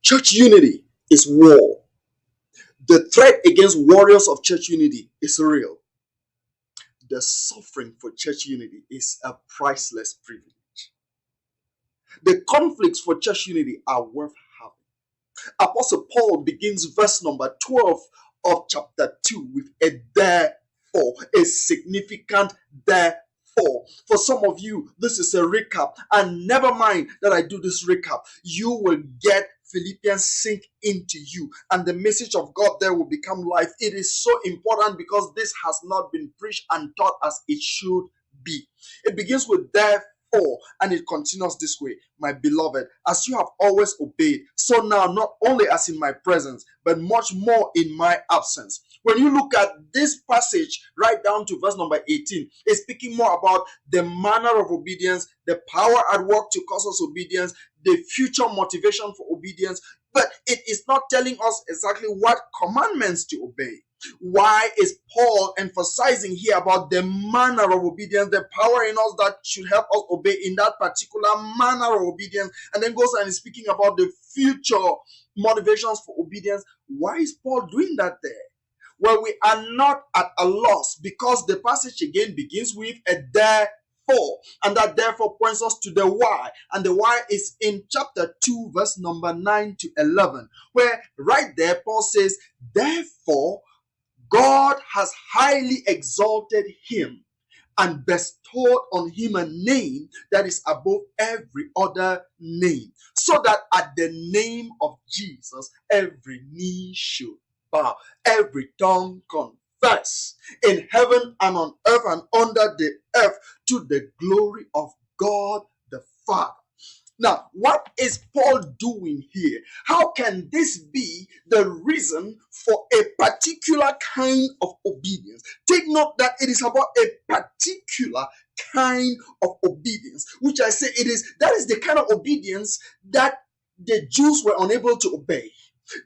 Church unity is war. The threat against warriors of church unity is real. The suffering for church unity is a priceless privilege. The conflicts for church unity are worth having. Apostle Paul begins verse number 12 of chapter 2 with a therefore, a significant therefore. For some of you, this is a recap, and never mind that I do this recap, you will get Philippians sink into you, and the message of God there will become life. It is so important because this has not been preached and taught as it should be. It begins with therefore, and it continues this way. My beloved, as you have always obeyed, so now not only as in my presence, but much more in my absence. When you look at this passage right down to verse number 18, it's speaking more about the manner of obedience, the power at work to cause us obedience, the future motivation for obedience, but it is not telling us exactly what commandments to obey. Why is Paul emphasizing here about the manner of obedience, the power in us that should help us obey in that particular manner of obedience, and then goes and is speaking about the future motivations for obedience? Why is Paul doing that there? Well, we are not at a loss because the passage again begins with a therefore, and that therefore points us to the why, and the why is in chapter 2 verse number 9 to 11, where right there Paul says, therefore God has highly exalted him and bestowed on him a name that is above every other name, so that at the name of Jesus every knee should bow, every tongue confess in heaven and on earth and under the earth to the glory of God the Father. Now, what is Paul doing here? How can this be the reason for a particular kind of obedience? Take note that it is about a particular kind of obedience, which I say that is the kind of obedience that the Jews were unable to obey.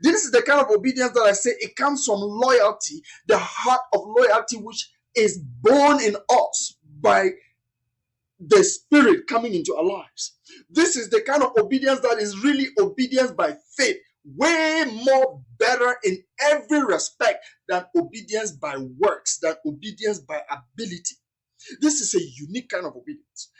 This is the kind of obedience that I say it comes from loyalty, the heart of loyalty which is born in us by the Spirit coming into our lives. This is the kind of obedience that is really obedience by faith, way more better in every respect than obedience by works, than obedience by ability. This is a unique kind of obedience.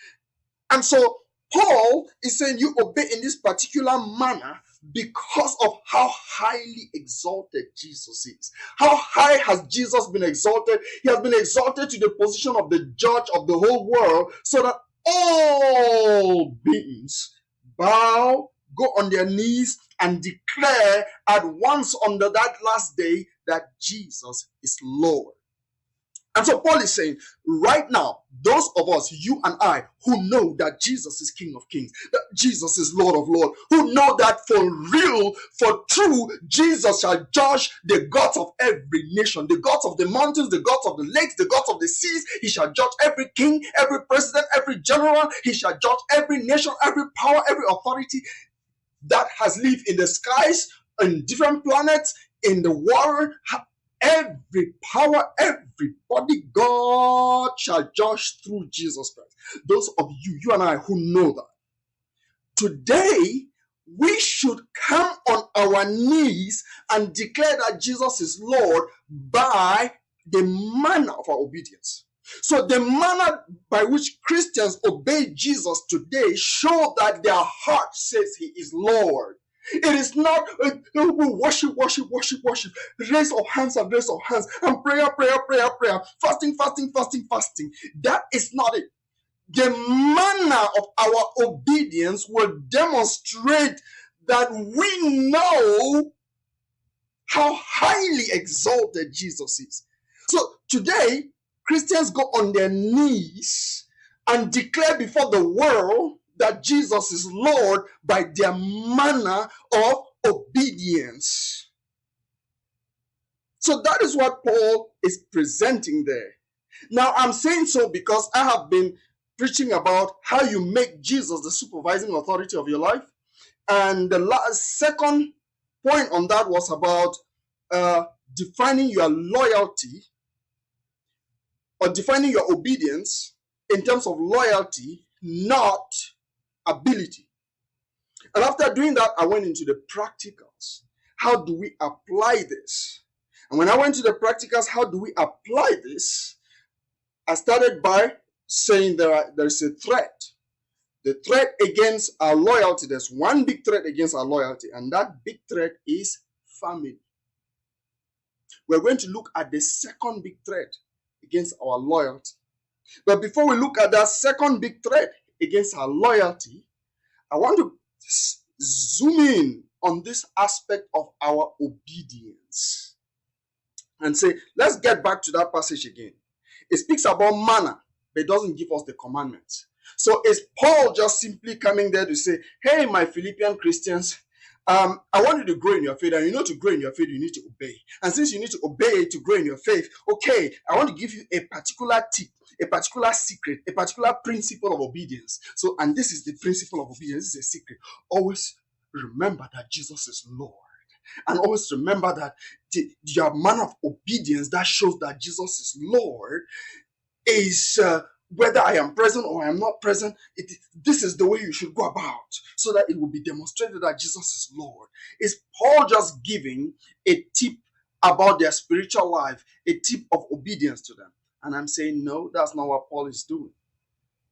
And so Paul is saying you obey in this particular manner because of how highly exalted Jesus is. How high has Jesus been exalted? He has been exalted to the position of the judge of the whole world, so that all beings bow, go on their knees, and declare at once on that last day that Jesus is Lord. And so Paul is saying, right now, those of us, you and I, who know that Jesus is King of Kings, that Jesus is Lord of Lords, who know that for real, for true, Jesus shall judge the gods of every nation, the gods of the mountains, the gods of the lakes, the gods of the seas. He shall judge every king, every president, every general. He shall judge every nation, every power, every authority that has lived in the skies, on different planets, in the world. Every power, everybody, God shall judge through Jesus Christ. Those of you and I who know that, today we should come on our knees and declare that Jesus is Lord by the manner of our obedience. So the manner by which Christians obey Jesus today show that their heart says he is Lord. It is not worship, raise of hands and raise of hands, and prayer, fasting. That is not it. The manner of our obedience will demonstrate that we know how highly exalted Jesus is. So today, Christians go on their knees and declare before the world that Jesus is Lord by their manner of obedience. So that is what Paul is presenting there. Now, I'm saying so because I have been preaching about how you make Jesus the supervising authority of your life. And the second point on that was about defining your loyalty or defining your obedience in terms of loyalty, not ability. And after doing that, I went into the practicals. How do we apply this? And when I went to the practicals, how do we apply this? I started by saying there's a threat. The threat against our loyalty, there's one big threat against our loyalty, and that big threat is family. We're going to look at the second big threat against our loyalty. But before we look at that second big threat against our loyalty, I want to zoom in on this aspect of our obedience and say, let's get back to that passage again. It speaks about manna, but it doesn't give us the commandments. So is Paul just simply coming there to say, hey, my Philippian Christians, I want you to grow in your faith, and to grow in your faith, you need to obey. And since you need to obey to grow in your faith, okay, I want to give you a particular tip, a particular secret, a particular principle of obedience. So, and this is the principle of obedience. This is a secret. Always remember that Jesus is Lord. And always remember that your manner of obedience that shows that Jesus is Lord is whether I am present or I am not present, this is the way you should go about so that it will be demonstrated that Jesus is Lord. Is Paul just giving a tip about their spiritual life, a tip of obedience to them? And I'm saying, no, that's not what Paul is doing.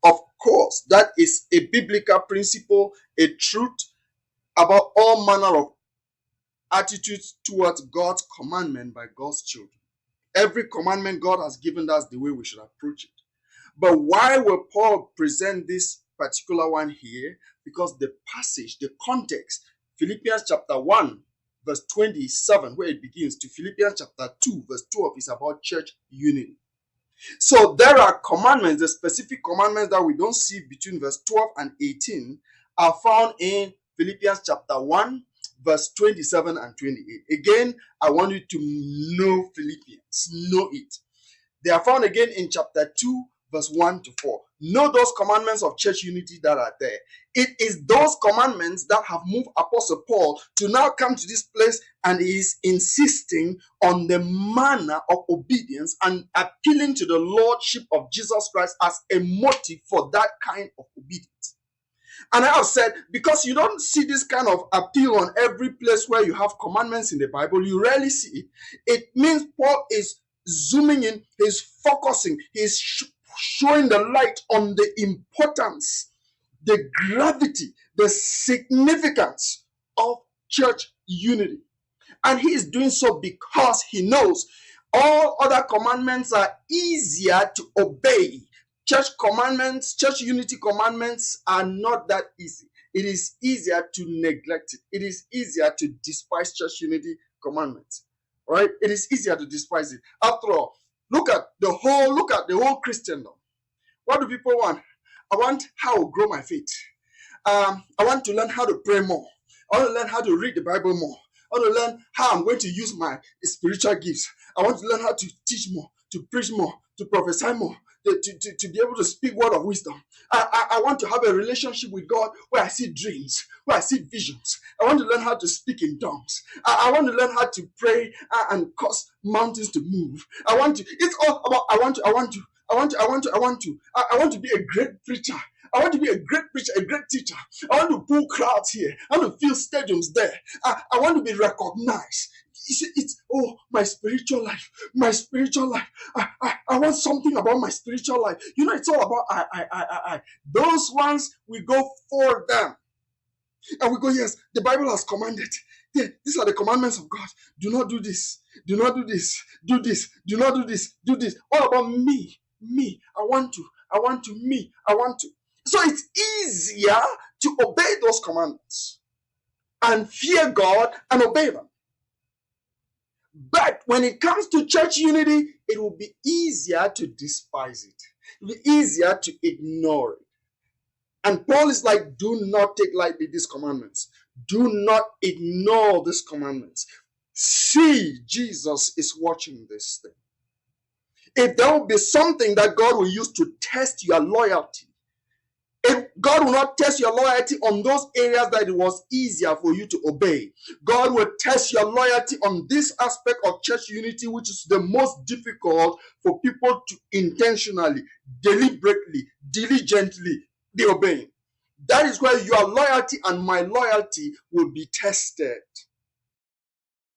Of course, that is a biblical principle, a truth about all manner of attitudes towards God's commandment by God's children. Every commandment God has given, that's the way we should approach it. But why will Paul present this particular one here? Because the passage, the context, Philippians chapter 1, verse 27, where it begins, to Philippians chapter 2, verse 12, is about church unity. So there are commandments, the specific commandments that we don't see between verse 12 and 18 are found in Philippians chapter 1, verse 27 and 28. Again, I want you to know Philippians, know it. They are found again in chapter 2, verse 1 to 4. Know those commandments of church unity that are there. It is those commandments that have moved Apostle Paul to now come to this place, and he is insisting on the manner of obedience and appealing to the Lordship of Jesus Christ as a motive for that kind of obedience. And I have said, because you don't see this kind of appeal on every place where you have commandments in the Bible, you rarely see it. It means Paul is zooming in, he's focusing, he's showing the light on the importance, the gravity, the significance of church unity. And he is doing so because he knows all other commandments are easier to obey. Church commandments, church unity commandments are not that easy. It is easier to neglect it. It is easier to despise church unity commandments. Right? It is easier to despise it. After all, look at the whole Christendom. What do people want? I want how to grow my faith. I want to learn how to pray more. I want to learn how to read the Bible more. I want to learn how I'm going to use my spiritual gifts. I want to learn how to teach more, to preach more, to prophesy more, to be able to speak word of wisdom. I want to have a relationship with God where I see dreams, where I see visions. I want to learn how to speak in tongues. I want to learn how to pray and cause mountains to move. It's all about I want to be a great preacher. I want to be a great preacher, a great teacher. I want to pull crowds here. I want to fill stadiums there. I want to be recognized. It's my spiritual life. My spiritual life. I want something about my spiritual life. It's all about I. Those ones, we go for them. And we go, yes, the Bible has commanded. Yeah, these are the commandments of God. Do not do this. Do not do this. Do this. Do not do this. Do this. All about me. Me. I want to. Me. I want to. So it's easier to obey those commandments and fear God and obey them. But when it comes to church unity, it will be easier to despise it. It will be easier to ignore it. And Paul is like, do not take lightly these commandments. Do not ignore these commandments. See, Jesus is watching this thing. If there will be something that God will use to test your loyalty, if God will not test your loyalty on those areas that it was easier for you to obey, God will test your loyalty on this aspect of church unity, which is the most difficult for people to intentionally, deliberately, diligently be obeying. That is where your loyalty and my loyalty will be tested.